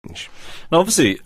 change. Now, obviously,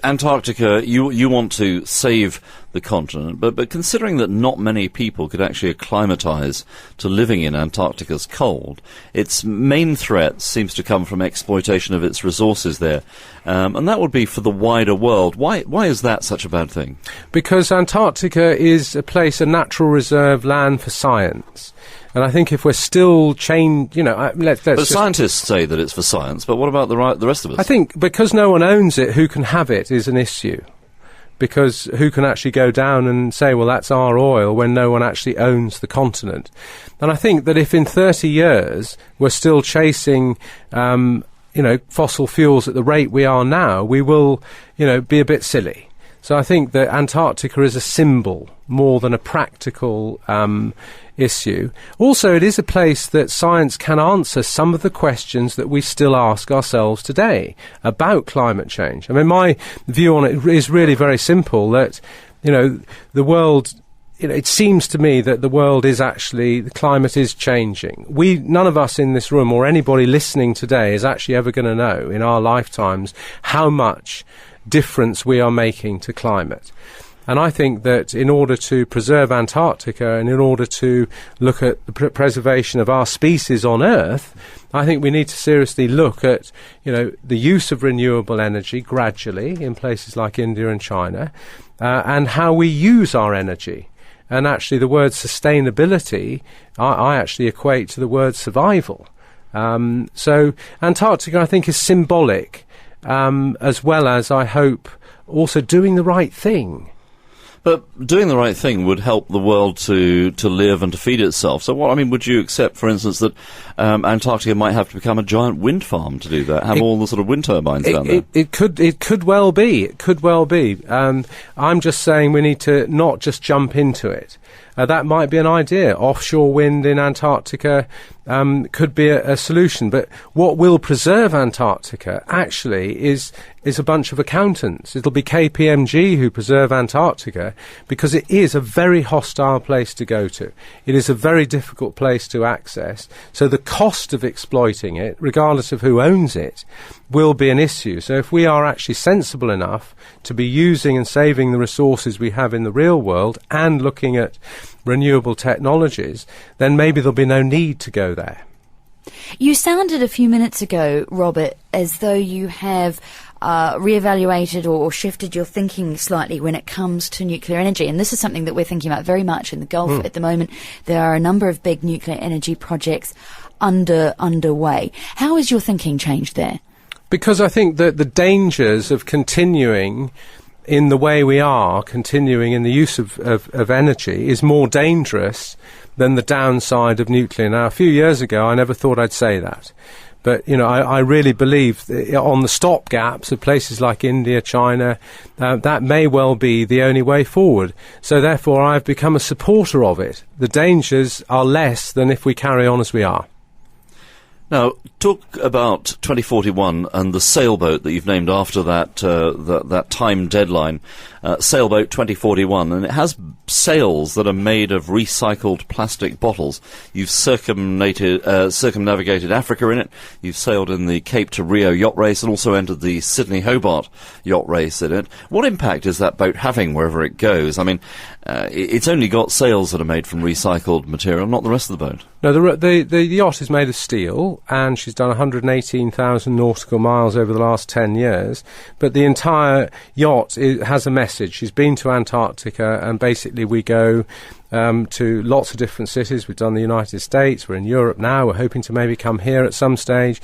Antarctica, you want to save the continent, but considering that not many people could actually acclimatise to living in Antarctica's cold, its main threat seems to come from exploitation of its resources there, and that would be for the wider world. Why is that such a bad thing? Because Antarctica is a natural reserve land for science. And I think if we're still But scientists say that it's for science, but what about the rest of us? I think because no one owns it, who can have it is an issue. Because who can actually go down and say, well, that's our oil, when no one actually owns the continent? And I think that if in 30 years we're still chasing fossil fuels at the rate we are now, we will be a bit silly. So I think that Antarctica is a symbol more than a practical issue. Also, it is a place that science can answer some of the questions that we still ask ourselves today about climate change. I mean, my view on it is really very simple, that, the world, it seems to me that the world is actually, the climate is changing. None of us in this room or anybody listening today is actually ever going to know in our lifetimes how much difference we are making to climate. And I think that in order to preserve Antarctica and in order to look at the preservation of our species on Earth, I think we need to seriously look at, the use of renewable energy gradually in places like India and China, and how we use our energy. And actually the word sustainability, I actually equate to the word survival. So Antarctica, I think, is symbolic, as well as, I hope, also doing the right thing. But doing the right thing would help the world to live and to feed itself. So would you accept, for instance, that Antarctica might have to become a giant wind farm to do that, have all the sort of wind turbines down there? It could well be. It could well be. I'm just saying we need to not just jump into it. That might be an idea. Offshore wind in Antarctica could be a solution. But what will preserve Antarctica actually is a bunch of accountants. It'll be KPMG who preserve Antarctica, because it is a very hostile place to go to. It is a very difficult place to access. So the cost of exploiting it, regardless of who owns it, will be an issue. So if we are actually sensible enough to be using and saving the resources we have in the real world and looking at renewable technologies, then maybe there'll be no need to go there. You sounded a few minutes ago, Robert, as though you have reevaluated or shifted your thinking slightly when it comes to nuclear energy. And this is something that we're thinking about very much in the Gulf at the moment. There are a number of big nuclear energy projects underway. How has your thinking changed there? Because I think that the dangers of continuing in the way we are, continuing in the use of energy, is more dangerous than the downside of nuclear. Now, a few years ago, I never thought I'd say that. But, I really believe that on the stopgaps of places like India, China, that may well be the only way forward. So, therefore, I've become a supporter of it. The dangers are less than if we carry on as we are. Now, talk about 2041 and the sailboat that you've named after that time deadline, Sailboat 2041, and it has sails that are made of recycled plastic bottles. You've circumnavigated Africa in it. You've sailed in the Cape to Rio yacht race and also entered the Sydney-Hobart yacht race in it. What impact is that boat having wherever it goes? I mean, it's only got sails that are made from recycled material, not the rest of the boat. No, the yacht is made of steel, and she's done 118,000 nautical miles over the last 10 years. But the entire yacht has a message. She's been to Antarctica, and basically we go to lots of different cities. We've done the United States, we're in Europe now, we're hoping to maybe come here at some stage.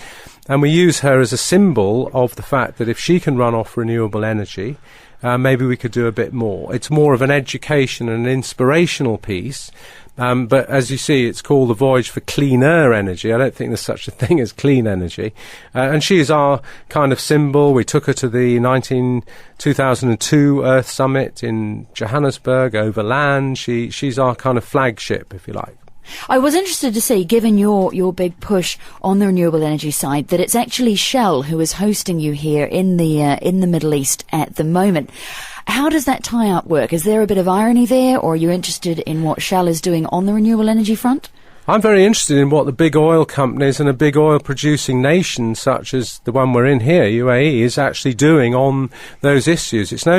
And we use her as a symbol of the fact that if she can run off renewable energy, maybe we could do a bit more. It's more of an education and an inspirational piece. But as you see, it's called the Voyage for Cleaner Energy. I don't think there's such a thing as clean energy. And she is our kind of symbol. We took her to the 2002 Earth Summit in Johannesburg over land. She's our kind of flagship, if you like. I was interested to see, given your big push on the renewable energy side, that it's actually Shell who is hosting you here in the Middle East at the moment. How does that tie-up work? Is there a bit of irony there, or are you interested in what Shell is doing on the renewable energy front? I'm very interested in what the big oil companies and a big oil producing nation such as the one we're in here, UAE, is actually doing on those issues. It's no